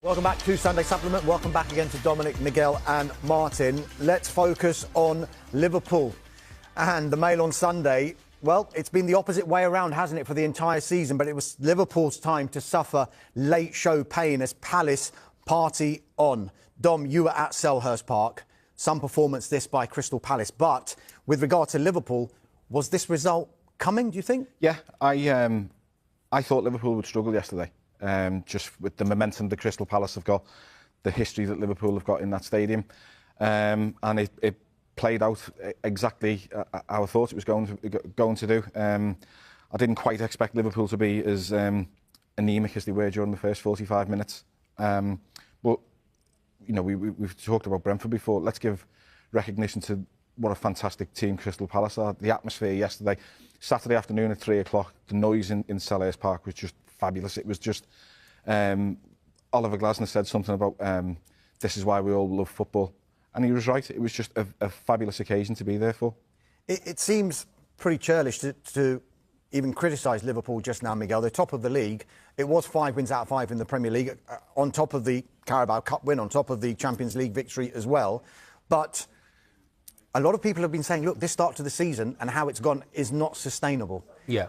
Welcome back to Sunday Supplement. Welcome back again to Dominic, Miguel and Martin. Let's focus on Liverpool. And the Mail on Sunday, well, it's been the opposite way around, hasn't it, for the entire season? But it was Liverpool's time to suffer late show pain as Palace party on. Dom, you were at Selhurst Park. Some performance this by Crystal Palace. But with regard to Liverpool, was this result coming, do you think? Yeah, I thought Liverpool would struggle yesterday. Just with the momentum that Crystal Palace have got, the history that Liverpool have got in that stadium. And it played out exactly how I thought it was going to do. I didn't quite expect Liverpool to be as anaemic as they were during the first 45 minutes. But, you know, we've talked about Brentford before. Let's give recognition to what a fantastic team Crystal Palace are. The atmosphere yesterday, Saturday afternoon at 3 o'clock, the noise in Selhurst Park was just fabulous. It was just, Oliver Glasner said something about this is why we all love football. And he was right. It was just a fabulous occasion to be there for. It seems pretty churlish to even criticise Liverpool just now, Miguel. They're top of the league. It was 5 wins out of 5 in the Premier League, on top of the Carabao Cup win, on top of the Champions League victory as well. But a lot of people have been saying, look, this start to the season and how it's gone is not sustainable. Yeah.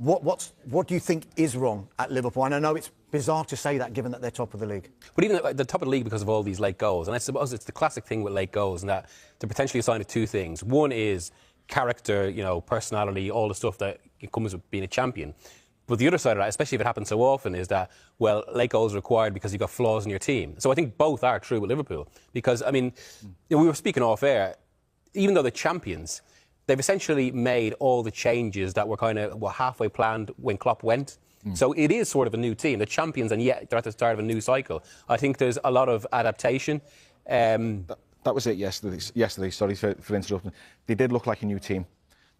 What do you think is wrong at Liverpool? And I know it's bizarre to say that, given that they're top of the league. But even at the top of the league because of all these late goals. And I suppose it's the classic thing with late goals, and that they're potentially a sign of two things. One is character, you know, personality, all the stuff that comes with being a champion. But the other side of that, especially if it happens so often, is that, well, late goals are required because you've got flaws in your team. So I think both are true with Liverpool. Because, I mean, you know, we were speaking off air, even though they're champions, they've essentially made all the changes that were kind of halfway planned when Klopp went. So it is sort of a new team. They're champions, and yet they're at the start of a new cycle. I think there's a lot of adaptation. That was it yesterday. Sorry for interrupting. They did look like a new team.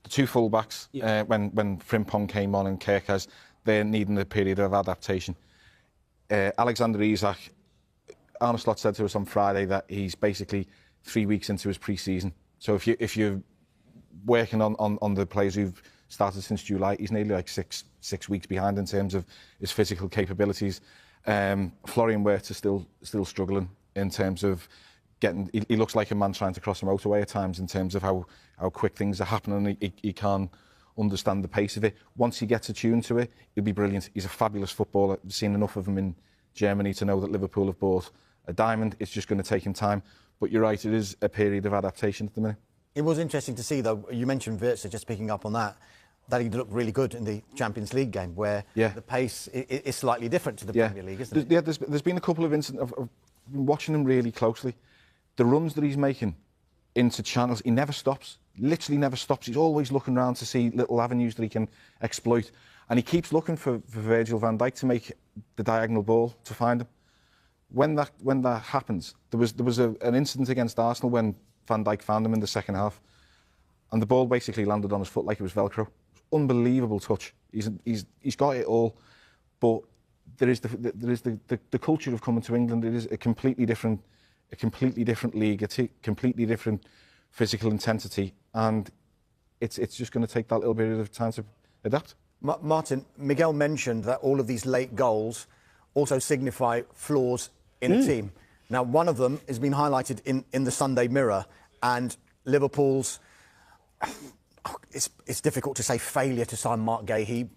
The two full-backs, when Frimpong came on and Kerkez, they're needing a period of adaptation. Alexander Isak, Arne Slot said to us on Friday that he's basically 3 weeks into his pre-season. So if you're working on the players who've started since July, he's nearly like six weeks behind in terms of his physical capabilities. Florian Wirtz is still struggling in terms of getting. He looks like a man trying to cross a motorway at times in terms of how quick things are happening. He can't understand the pace of it. Once he gets attuned to it, he'll be brilliant. He's a fabulous footballer. I've seen enough of him in Germany to know that Liverpool have bought a diamond. It's just going to take him time. But you're right, it is a period of adaptation at the minute. It was interesting to see, though, you mentioned Wirtz, just picking up on that he looked really good in the Champions League game, where the pace is slightly different to the Premier League, isn't it? Yeah, there's been a couple of incidents. I've been watching him really closely. The runs that he's making into channels, he never stops, literally never stops. He's always looking around to see little avenues that he can exploit. And he keeps looking for Virgil van Dijk to make the diagonal ball to find him. When that happens, there was an incident against Arsenal when Van Dijk found him in the second half, and the ball basically landed on his foot like it was Velcro. Unbelievable touch. He's got it all, but there is the culture of coming to England. It is a completely different league. It's a completely different physical intensity, and it's just going to take that little bit of time to adapt. Martin, Miguel mentioned that all of these late goals also signify flaws in a team. Now, one of them has been highlighted in the Sunday Mirror, and Liverpool's, it's difficult to say failure to sign Mark Gahey.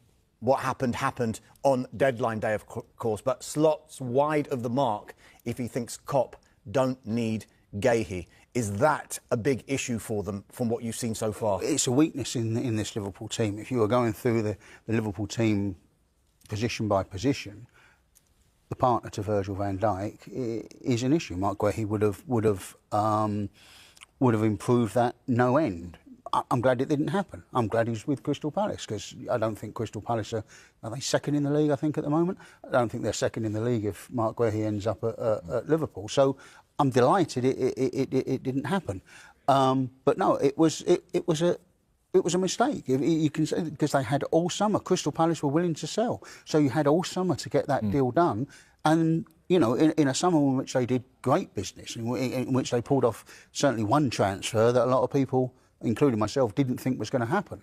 What happened on deadline day, of course, but Slot's wide of the mark if he thinks Klopp don't need Gahey. Is that a big issue for them from what you've seen so far? It's a weakness in this Liverpool team. If you were going through the Liverpool team position by position, the partner to Virgil van Dijk is an issue. Mark Gahey would have improved that no end. I'm glad it didn't happen. I'm glad he's with Crystal Palace, because I don't think Crystal Palace are they second in the league, I think, at the moment? I don't think they're second in the league if Mark Gahey ends up at Liverpool. So I'm delighted it didn't happen. But no, it was a mistake. You can say, because they had all summer. Crystal Palace were willing to sell, so you had all summer to get that deal done. And you know, in a summer in which they did great business, in which they pulled off certainly one transfer that a lot of people, including myself, didn't think was going to happen.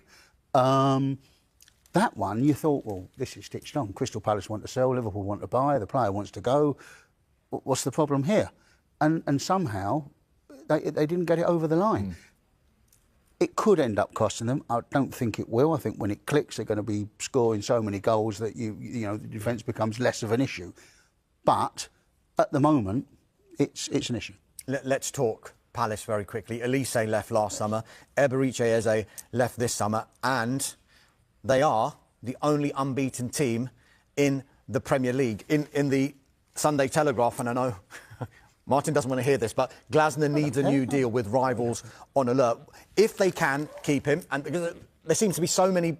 That one, you thought, well, this is stitched on. Crystal Palace want to sell, Liverpool want to buy, the player wants to go. what's the problem here? And somehow they didn't get it over the line. It could end up costing them. I don't think it will. I think when it clicks, they're going to be scoring so many goals that you know the defence becomes less of an issue. But at the moment, it's an issue. Let's talk Palace very quickly. Elise left last summer. Eberiche Eze left this summer, and they are the only unbeaten team in the Premier League. In the Sunday Telegraph, and I know Martin doesn't want to hear this, but Glasner needs a new deal with rivals on alert. If they can keep him, and because there seems to be so many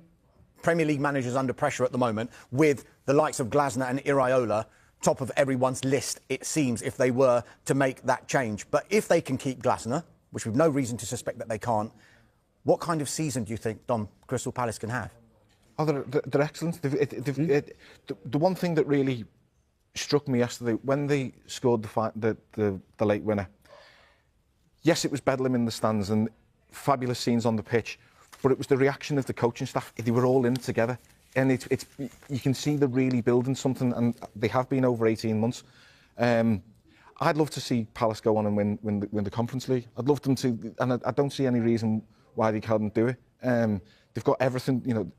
Premier League managers under pressure at the moment, with the likes of Glasner and Iraola top of everyone's list, it seems, if they were to make that change. But if they can keep Glasner, which we've no reason to suspect that they can't, what kind of season do you think, Dom, Crystal Palace can have? Oh, they're excellent. The one thing that really struck me yesterday, when they scored the late winner, yes, it was bedlam in the stands and fabulous scenes on the pitch, but it was the reaction of the coaching staff. They were all in it together. And it's you can see they're really building something, and they have been over 18 months. I'd love to see Palace go on and win the Conference League. I'd love them to, and I don't see any reason why they can't do it. They've got everything. You know,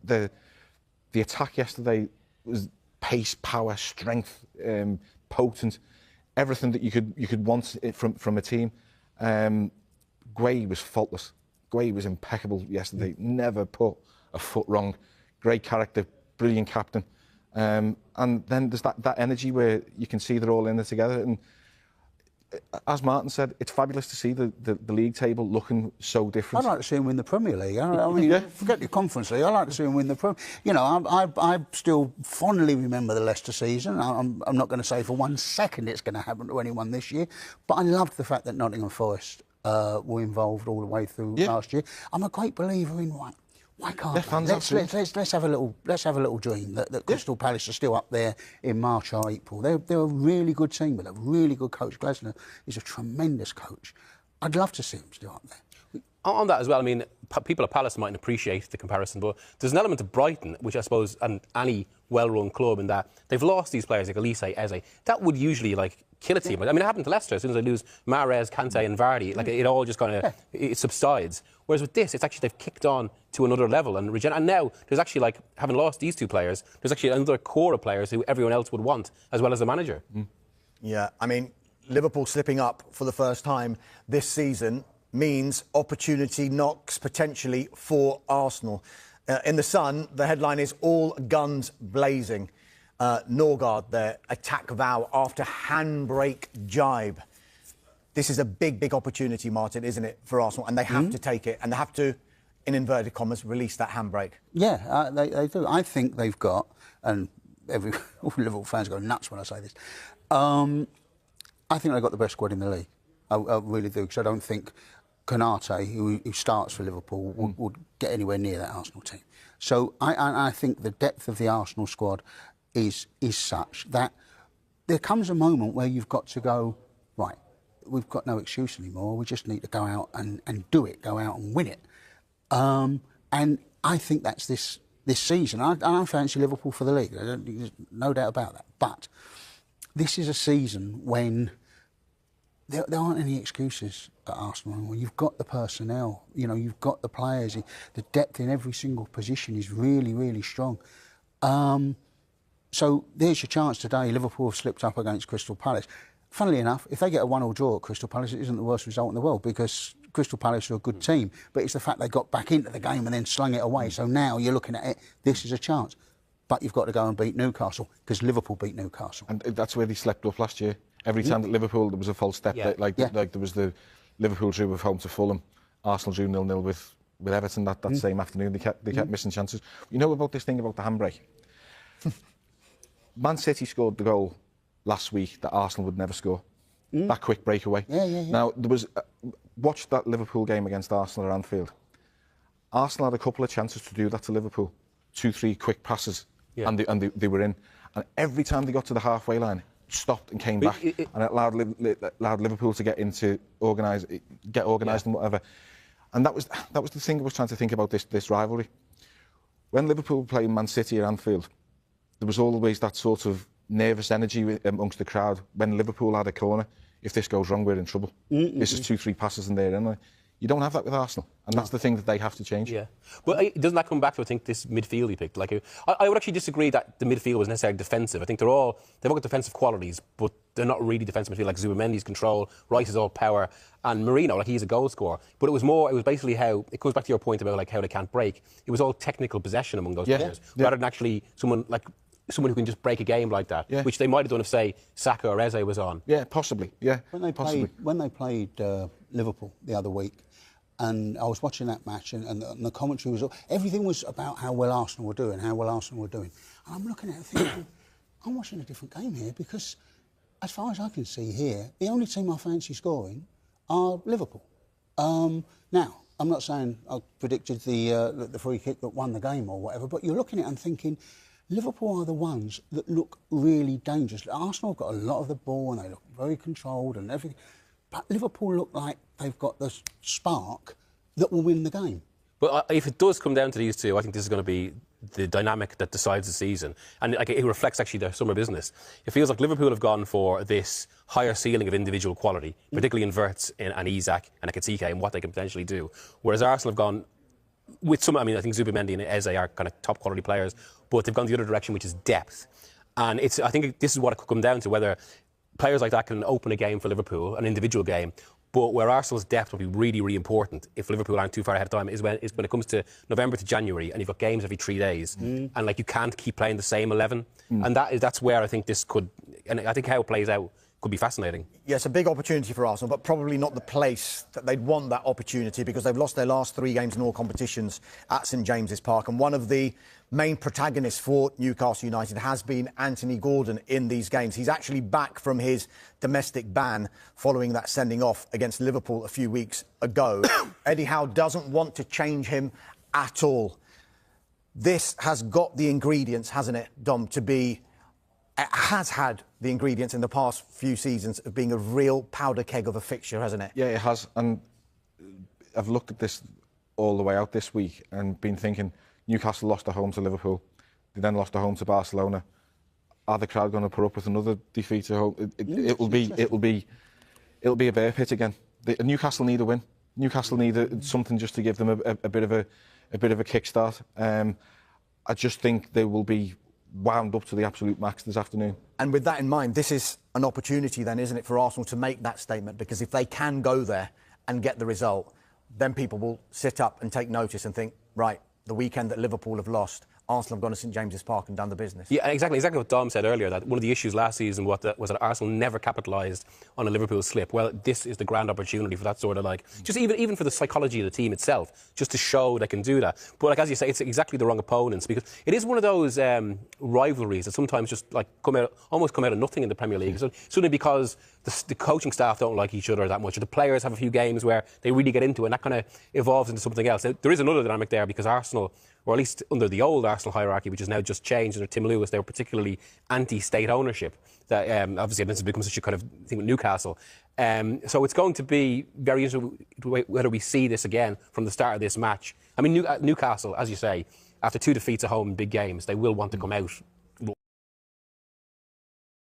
the attack yesterday was pace, power, strength, potent, everything that you could want from a team. Gueye was faultless. Gueye was impeccable yesterday. Never put a foot wrong. Great character, brilliant captain. And then there's that energy where you can see they're all in it together. And as Martin said, it's fabulous to see the league table looking so different. I'd like to see him win the Premier League. I mean, forget the Conference League. I'd like to see him win the Premier League. You know, I still fondly remember the Leicester season. I'm not going to say for 1 second it's going to happen to anyone this year, but I loved the fact that Nottingham Forest were involved all the way through last year. I'm a great believer in why can't let's have a little dream that Crystal Palace are still up there in March or April. They're a really good team with a really good coach. Glasner is a tremendous coach. I'd love to see him still up there. On that as well, I mean, people at Palace mightn't appreciate the comparison, but there's an element of Brighton, which I suppose, and any well-run club, in that they've lost these players like Elise, Eze. That would usually kill a team. I mean, it happened to Leicester. As soon as they lose Mahrez, Kante and Vardy, it all just kind of it subsides. Whereas with this, it's actually they've kicked on to another level and now there's actually, having lost these two players, there's actually another core of players who everyone else would want, as well as the manager. Yeah, I mean, Liverpool slipping up for the first time this season means opportunity knocks potentially for Arsenal. In the Sun, the headline is all guns blazing. Norgard, their attack vow after handbrake jibe. This is a big opportunity, Martin, isn't it, for Arsenal? And they have to take it, and they have to, in inverted commas, release that handbrake. Yeah, they do. I think they've got, and all Liverpool fans go nuts when I say this, I think they've got the best squad in the league. I really do, because I don't think Konate, who starts for Liverpool, would get anywhere near that Arsenal team. So I think the depth of the Arsenal squad is such that there comes a moment where you've got to go, right, we've got no excuse anymore. We just need to go out and do it, go out and win it. And I think that's this season. I fancy Liverpool for the league. There's no doubt about that. But this is a season when there aren't any excuses at Arsenal. You've got the personnel, you've got the players. The depth in every single position is really, really strong. So there's your chance today. Liverpool have slipped up against Crystal Palace. Funnily enough, if they get a 1-1 draw at Crystal Palace, it isn't the worst result in the world, because Crystal Palace are a good team. But it's the fact they got back into the game and then slung it away. So now you're looking at it, this is a chance. But you've got to go and beat Newcastle, because Liverpool beat Newcastle. And that's where they slept up last year. Every time that Liverpool, there was a false step. Like there was the Liverpool drew with home to Fulham. Arsenal drew 0-0 with Everton that same afternoon. They kept missing chances. You know about this thing about the handbrake? Man City scored the goal last week that Arsenal would never score. That quick breakaway. Yeah. Now, there was... watch that Liverpool game against Arsenal at Anfield. Arsenal had a couple of chances to do that to Liverpool. 2-3 quick passes, and they were in. And every time they got to the halfway line, stopped and came back, and it allowed Liverpool to get organised and whatever. And that was the thing I was trying to think about this rivalry. When Liverpool were playing Man City at Anfield, there was always that sort of nervous energy amongst the crowd. When Liverpool had a corner, if this goes wrong, we're in trouble. This is 2-3 passes in there, anyway. You don't have that with Arsenal, and that's the thing that they have to change. Yeah. Well, doesn't that come back to, I think, this midfield he picked? Like, I would actually disagree that the midfield was necessarily defensive. I think they've all got defensive qualities, but they're not really defensive midfield. Like Zubamendi's control, Rice is all power, and Marino, like, he's a goal scorer. But it was basically how, it comes back to your point about like how they can't break. It was all technical possession among those players, rather than actually someone who can just break a game like that, which they might have done if, say, Saka or Eze was on. Yeah, possibly. Yeah, when they played Liverpool the other week, and I was watching that match, and the commentary was everything was about how well Arsenal were doing, And I'm looking at it thinking, I'm watching a different game here, because as far as I can see here, the only team I fancy scoring are Liverpool. Now, I'm not saying I predicted the free kick that won the game or whatever, but you're looking at it and thinking, Liverpool are the ones that look really dangerous. Arsenal have got a lot of the ball and they look very controlled and everything. But Liverpool look like they've got the spark that will win the game. But if it does come down to these two, I think this is going to be the dynamic that decides the season. And like, it reflects actually their summer business. It feels like Liverpool have gone for this higher ceiling of individual quality, particularly in Wirtz and Isak and Ekitike and what they can potentially do. Whereas Arsenal have gone with some, I mean, I think Zubamendi and Eze are kind of top quality players, but they've gone the other direction, which is depth. And I think this is what it could come down to, whether players like that can open a game for Liverpool, an individual game, but where Arsenal's depth will be really, really important if Liverpool aren't too far ahead of time is when it comes to November to January and you've got games every 3 days and like you can't keep playing the same 11. And that's where I think this could, and I think how it plays out could be fascinating. Yes, a big opportunity for Arsenal, but probably not the place that they'd want that opportunity, because they've lost their last 3 games in all competitions at St James's Park. And one of the main protagonists for Newcastle United has been Anthony Gordon in these games. He's actually back from his domestic ban following that sending off against Liverpool a few weeks ago. Eddie Howe doesn't want to change him at all. This has got the ingredients, hasn't it, Dom, to be... It has had the ingredients in the past few seasons of being a real powder keg of a fixture, hasn't it? Yeah, it has. And I've looked at this all the way out this week and been thinking, Newcastle lost at home to Liverpool. They then lost at home to Barcelona. Are the crowd going to put up with another defeat at home? It'll be a bear pit again. Newcastle need a win. Newcastle need something just to give them a bit of a kickstart. I just think they will be wound up to the absolute max this afternoon. And with that in mind, this is an opportunity then, isn't it, for Arsenal to make that statement? Because if they can go there and get the result, then people will sit up and take notice and think, right, the weekend that Liverpool have lost, Arsenal have gone to St James's Park and done the business. Yeah, exactly what Dom said earlier, that one of the issues last season was that Arsenal never capitalised on a Liverpool slip. Well, this is the grand opportunity for that sort of, like, just even for the psychology of the team itself, just to show they can do that. But like, as you say, it's exactly the wrong opponents, because it is one of those rivalries that sometimes just like come out of nothing in the Premier League. So suddenly, because the coaching staff don't like each other that much, or the players have a few games where they really get into it, and that kind of evolves into something else. Now, there is another dynamic there, because Arsenal, or at least under the old Arsenal hierarchy, which has now just changed under Tim Lewis, they were particularly anti-state ownership. That obviously this has become such a kind of thing with Newcastle. So it's going to be very interesting whether we see this again from the start of this match. I mean, Newcastle, as you say, after 2 defeats at home in big games, they will want to come out